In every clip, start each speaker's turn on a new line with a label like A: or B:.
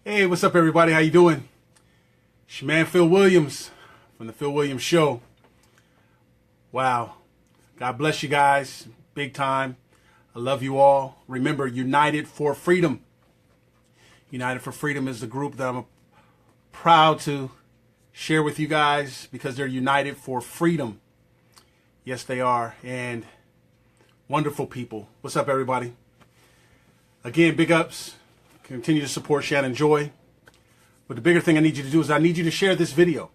A: Hey, what's up, everybody? How you doing? It's your man, Phil Williams from The Phil Williams Show. Wow. God bless you guys. Big time. I love you all. Remember, United for Freedom. United for Freedom is the group that I'm proud to share with you guys because they're united for freedom. Yes, they are. And wonderful people. What's up, everybody? Again, big ups. Continue to support Shannon Joy. But the bigger thing I need you to do is I need you to share this video.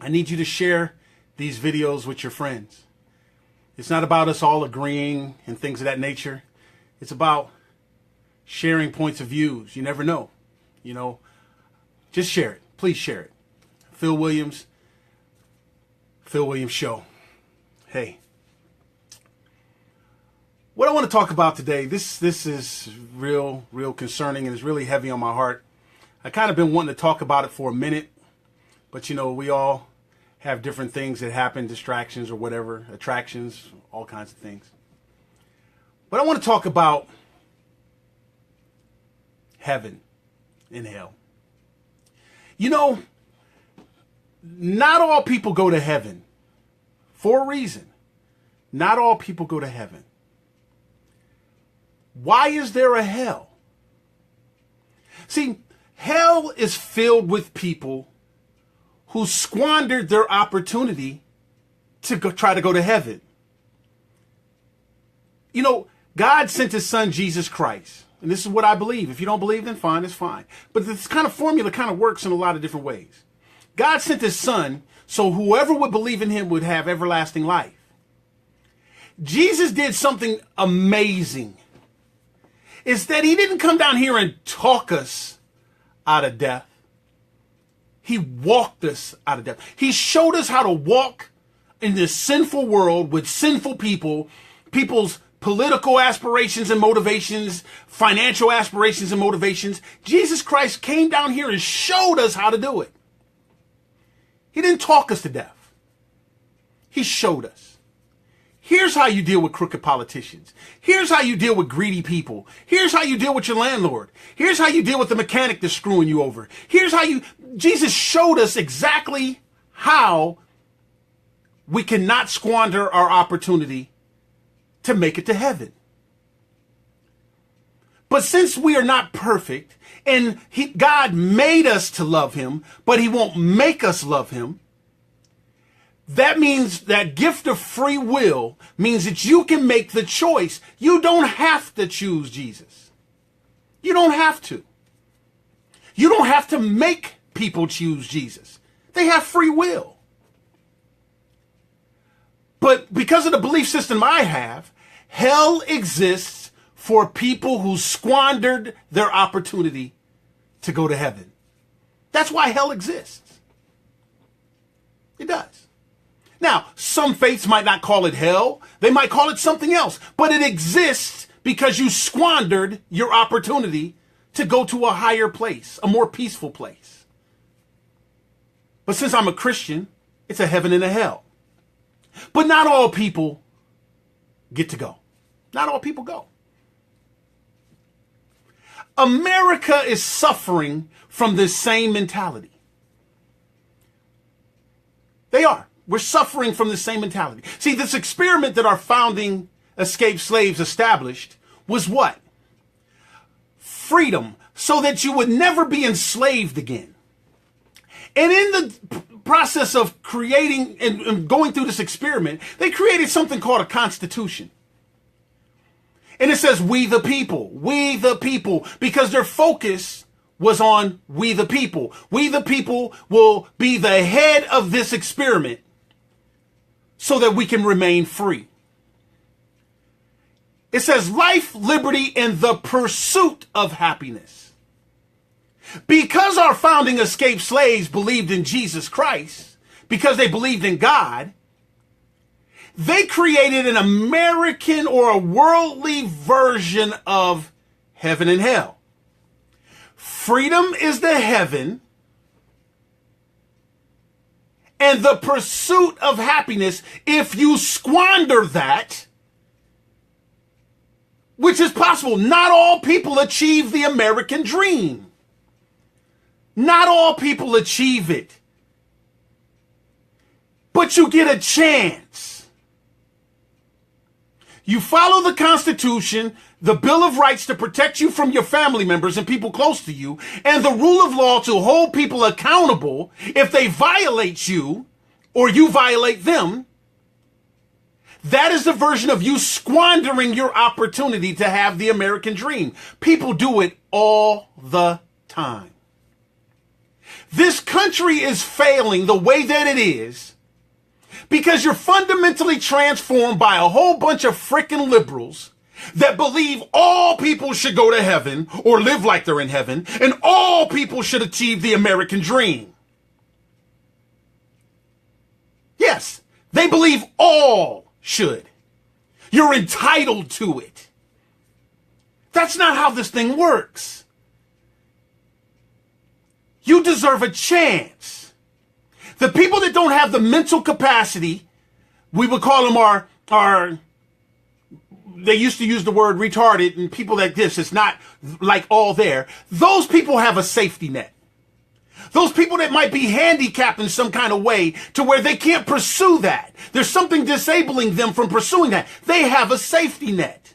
A: I need you to share these videos with your friends. It's not about us all agreeing and things of that nature. It's about sharing points of views. You never know. Just share it. Please share it. Phil Williams Show. Hey. What I want to talk about today, this is real concerning and it's really heavy on my heart. I kind of been wanting to talk about it for a minute, but we all have different things that happen, distractions or whatever, attractions, all kinds of things. But I want to talk about heaven and hell. Not all people go to heaven for a reason. Not all people go to heaven. Why is there a hell? See, hell is filled with people who squandered their opportunity to try to go to heaven. God sent his son, Jesus Christ. And this is what I believe. If you don't believe, then fine, it's fine. But this kind of formula kind of works in a lot of different ways. God sent his son so whoever would believe in him would have everlasting life. Jesus did something amazing. Is that he didn't come down here and talk us out of death. He walked us out of death. He showed us how to walk in this sinful world with sinful people's political aspirations and motivations, financial aspirations and motivations. Jesus Christ came down here and showed us how to do it. He didn't talk us to death. He showed us. Here's how you deal with crooked politicians. Here's how you deal with greedy people. Here's how you deal with your landlord. Here's how you deal with the mechanic that's screwing you over. Jesus showed us exactly how we cannot squander our opportunity to make it to heaven. But since we are not perfect and God made us to love him, but he won't make us love him, that means that gift of free will means that you can make the choice. You don't have to choose Jesus. You don't have to. You don't have to make people choose Jesus. They have free will. But because of the belief system I have, hell exists for people who squandered their opportunity to go to heaven. That's why hell exists. It does. Now, some faiths might not call it hell. They might call it something else. But it exists because you squandered your opportunity to go to a higher place, a more peaceful place. But since I'm a Christian, it's a heaven and a hell. But not all people get to go. Not all people go. America is suffering from this same mentality. They are. We're suffering from the same mentality. See, this experiment that our founding escaped slaves established was what? Freedom, so that you would never be enslaved again. And in the process of creating and going through this experiment, they created something called a constitution. And it says, we the people, because their focus was on we the people. We the people will be the head of this experiment, so that we can remain free. It says life, liberty, and the pursuit of happiness. Because our founding escaped slaves believed in Jesus Christ, because they believed in God, they created an American or a worldly version of heaven and hell. Freedom is the heaven, and the pursuit of happiness, if you squander that, which is possible. Not all people achieve the American dream. Not all people achieve it. But you get a chance. You follow the Constitution, the Bill of Rights to protect you from your family members and people close to you, and the rule of law to hold people accountable if they violate you or you violate them. That is the version of you squandering your opportunity to have the American dream. People do it all the time. This country is failing the way that it is because you're fundamentally transformed by a whole bunch of freaking liberals that believe all people should go to heaven or live like they're in heaven, and all people should achieve the American dream. Yes, they believe all should. You're entitled to it. That's not how this thing works. You deserve a chance. The people that don't have the mental capacity, we would call them our they used to use the word retarded, and people like this, it's not like all there. Those people have a safety net. Those people that might be handicapped in some kind of way to where they can't pursue that. There's something disabling them from pursuing that. They have a safety net.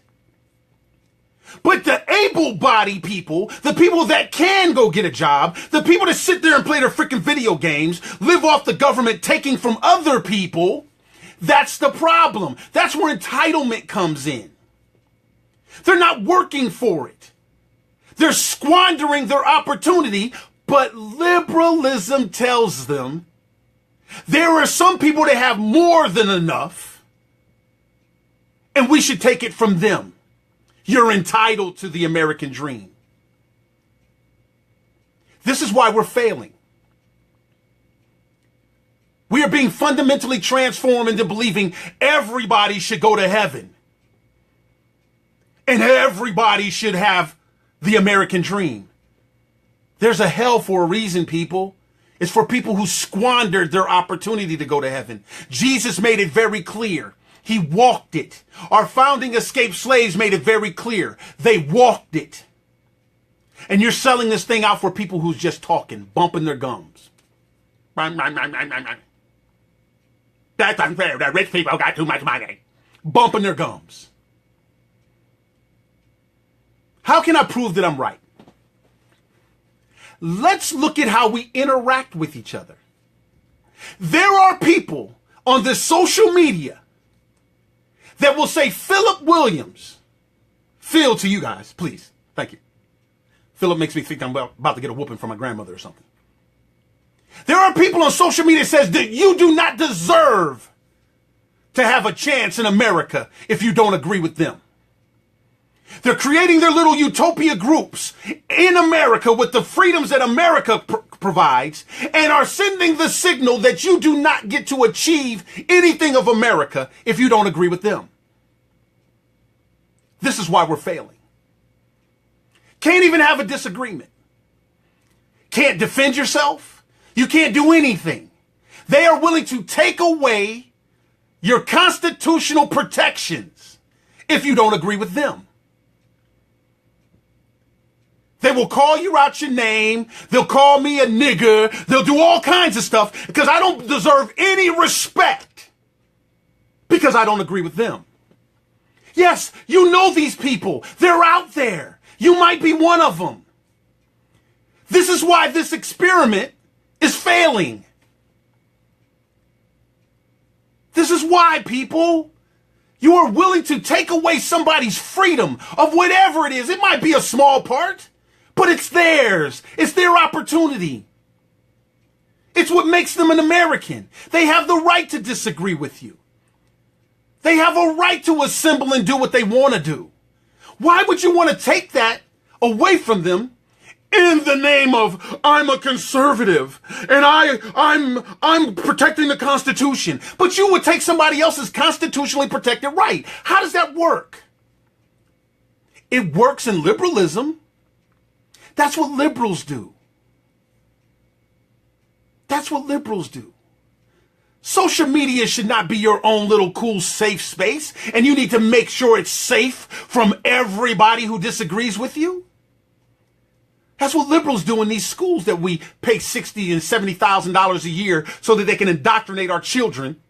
A: But the able-bodied people, the people that can go get a job, the people that sit there and play their freaking video games, live off the government taking from other people, that's the problem. That's where entitlement comes in. They're not working for it. They're squandering their opportunity, but liberalism tells them there are some people that have more than enough, and we should take it from them. You're entitled to the American dream. This is why we're failing. We are being fundamentally transformed into believing everybody should go to heaven. And everybody should have the American dream. There's a hell for a reason, people. It's for people who squandered their opportunity to go to heaven. Jesus made it very clear. He walked it. Our founding escaped slaves made it very clear. They walked it. And you're selling this thing out for people who's just talking, bumping their gums. That's unfair. The rich people got too much money. Bumping their gums. How can I prove that I'm right? Let's look at how we interact with each other. There are people on the social media that will say Philip Williams. Phil to you guys, please. Thank you. Philip makes me think I'm about to get a whooping from my grandmother or something. There are people on social media that says that you do not deserve to have a chance in America if you don't agree with them. They're creating their little utopia groups in America with the freedoms that America provides, and are sending the signal that you do not get to achieve anything of America if you don't agree with them. This is why we're failing. Can't even have a disagreement. Can't defend yourself. You can't do anything. They are willing to take away your constitutional protections if you don't agree with them. They will call you out your name. They'll call me a nigger. They'll do all kinds of stuff because I don't deserve any respect because I don't agree with them. Yes, you know these people. They're out there. You might be one of them. This is why this experiment is failing. This is why, people, you are willing to take away somebody's freedom of whatever it is. It might be a small part, but it's theirs. It's their opportunity. It's what makes them an American. They have the right to disagree with you. They have a right to assemble and do what they want to do. Why would you want to take that away from them in the name of I'm a conservative and I'm protecting the Constitution? But you would take somebody else's constitutionally protected right. How does that work? It works in liberalism. That's what liberals do. That's what liberals do. Social media should not be your own little cool safe space, and you need to make sure it's safe from everybody who disagrees with you. That's what liberals do in these schools that we pay $60,000 and $70,000 a year so that they can indoctrinate our children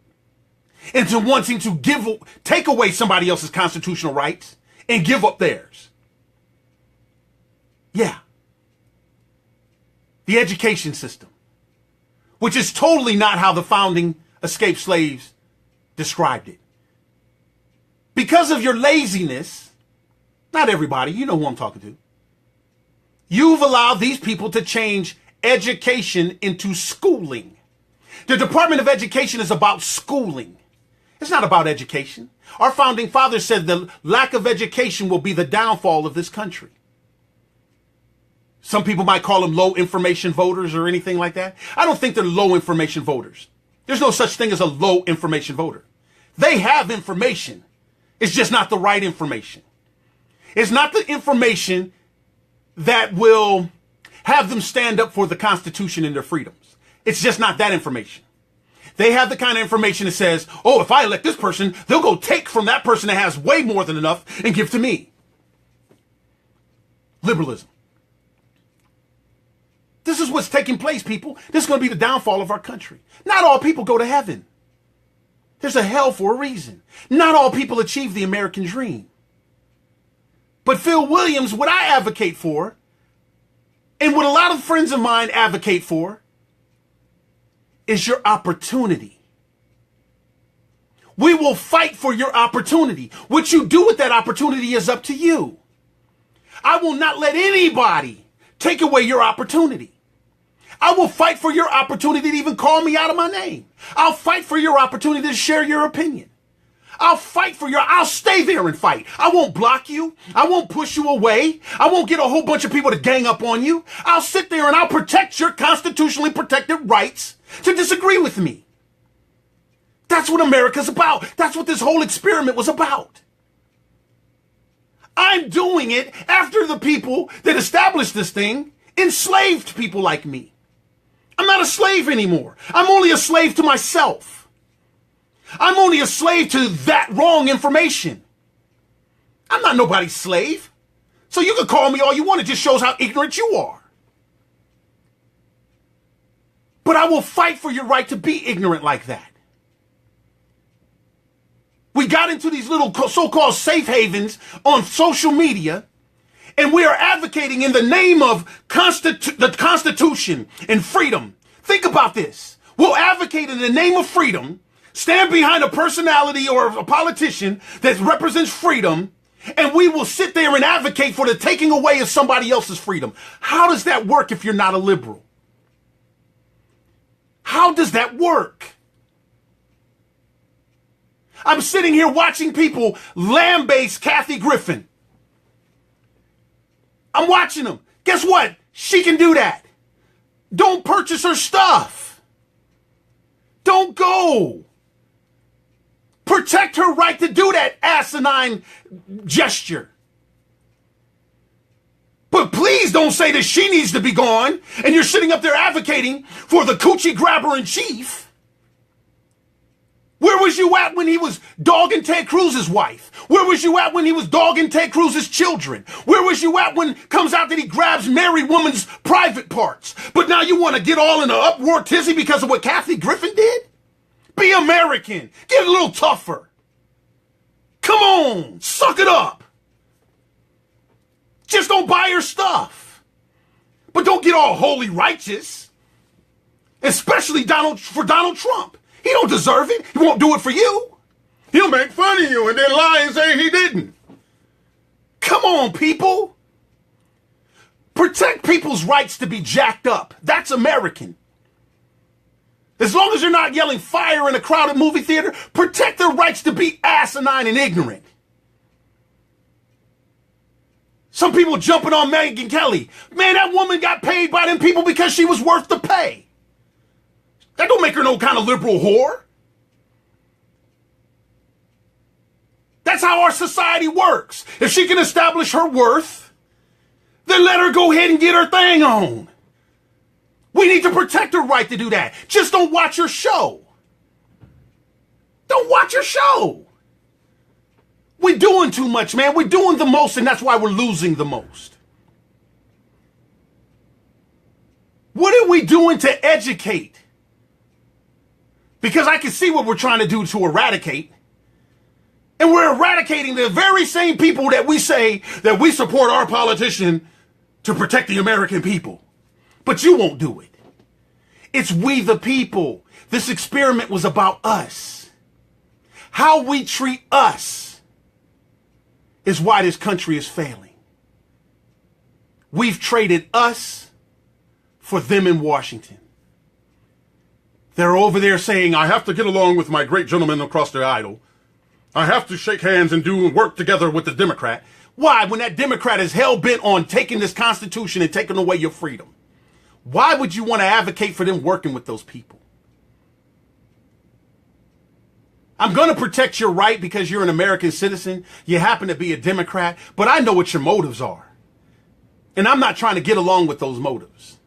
A: into wanting to take away somebody else's constitutional rights and give up theirs. Yeah. The education system, which is totally not how the founding escaped slaves described it. Because of your laziness, not everybody, you know who I'm talking to, you've allowed these people to change education into schooling. The Department of Education is about schooling. It's not about education. Our founding fathers said the lack of education will be the downfall of this country. Some people might call them low information voters or anything like that. I don't think they're low information voters. There's no such thing as a low information voter. They have information. It's just not the right information. It's not the information that will have them stand up for the Constitution and their freedoms. It's just not that information. They have the kind of information that says, oh, if I elect this person, they'll go take from that person that has way more than enough and give to me. Liberalism. This is what's taking place, people. This is going to be the downfall of our country. Not all people go to heaven. There's a hell for a reason. Not all people achieve the American dream. But Phil Williams, what I advocate for, and what a lot of friends of mine advocate for, is your opportunity. We will fight for your opportunity. What you do with that opportunity is up to you. I will not let anybody take away your opportunity. I will fight for your opportunity to even call me out of my name. I'll fight for your opportunity to share your opinion. I'll stay there and fight. I won't block you. I won't push you away. I won't get a whole bunch of people to gang up on you. I'll sit there and I'll protect your constitutionally protected rights to disagree with me. That's what America's about. That's what this whole experiment was about. I'm doing it after the people that established this thing enslaved people like me. I'm not a slave anymore. I'm only a slave to myself. I'm only a slave to that wrong information. I'm not nobody's slave. So you can call me all you want. It just shows how ignorant you are. But I will fight for your right to be ignorant like that. We got into these little so-called safe havens on social media, and we are advocating in the name of the Constitution and freedom. Think about this. We'll advocate in the name of freedom, stand behind a personality or a politician that represents freedom, and we will sit there and advocate for the taking away of somebody else's freedom. How does that work if you're not a liberal? How does that work? I'm sitting here watching people lambaste Kathy Griffin. I'm watching them. Guess what? She can do that. Don't purchase her stuff. Don't go. Protect her right to do that asinine gesture. But please don't say that she needs to be gone and you're sitting up there advocating for the coochie grabber in chief. Where was you at when he was dogging Ted Cruz's wife? Where was you at when he was dogging Ted Cruz's children? Where was you at when it comes out that he grabs married women's private parts? But now you want to get all in an uproar tizzy because of what Kathy Griffin did? Be American. Get a little tougher. Come on. Suck it up. Just don't buy her stuff. But don't get all holy righteous. Especially for Donald Trump. He don't deserve it. He won't do it for you. He'll make fun of you and then lie and say he didn't. Come on, people. Protect people's rights to be jacked up. That's American. As long as you're not yelling fire in a crowded movie theater, protect their rights to be asinine and ignorant. Some people jumping on Megyn Kelly. Man, that woman got paid by them people because she was worth the pay. That don't make her no kind of liberal whore. That's how our society works. If she can establish her worth, then let her go ahead and get her thing on. We need to protect her right to do that. Just don't watch her show. Don't watch her show. We're doing too much, man. We're doing the most, and that's why we're losing the most. we doing to educate? Because I can see what we're trying to do to eradicate. And we're eradicating the very same people that we say that we support our politician to protect the American people. But you won't do it. It's we the people. This experiment was about us. How we treat us is why this country is failing. We've traded us for them in Washington. They're over there saying, I have to get along with my great gentleman across the aisle. I have to shake hands and work together with the Democrat. Why? When that Democrat is hell-bent on taking this Constitution and taking away your freedom. Why would you want to advocate for them working with those people? I'm going to protect your right because you're an American citizen. You happen to be a Democrat, but I know what your motives are. And I'm not trying to get along with those motives.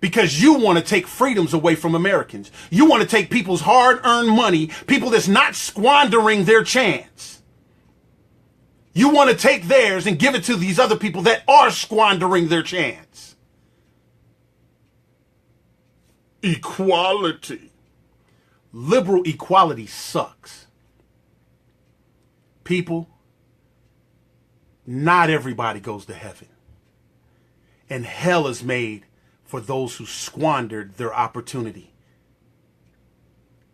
A: Because you want to take freedoms away from Americans. You want to take people's hard-earned money, people that's not squandering their chance. You want to take theirs and give it to these other people that are squandering their chance. Equality. Liberal equality sucks. People, not everybody goes to heaven. And hell is made for those who squandered their opportunity.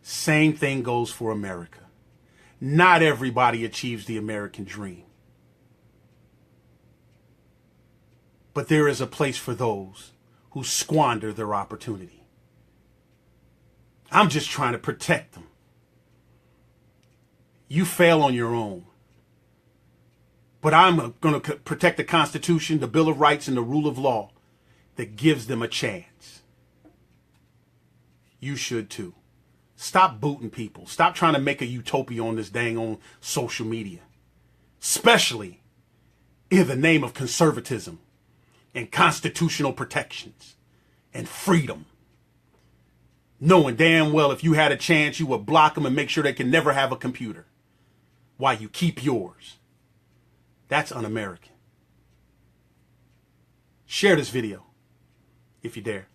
A: Same thing goes for America. Not everybody achieves the American dream. But there is a place for those who squander their opportunity. I'm just trying to protect them. You fail on your own. But I'm going to protect the Constitution, the Bill of Rights, and the rule of law that gives them a chance. You should too. Stop booting people. Stop trying to make a utopia on this dang on social media. Especially in the name of conservatism and constitutional protections and freedom. Knowing damn well if you had a chance, you would block them and make sure they can never have a computer while you keep yours. That's un-American. Share this video if you dare.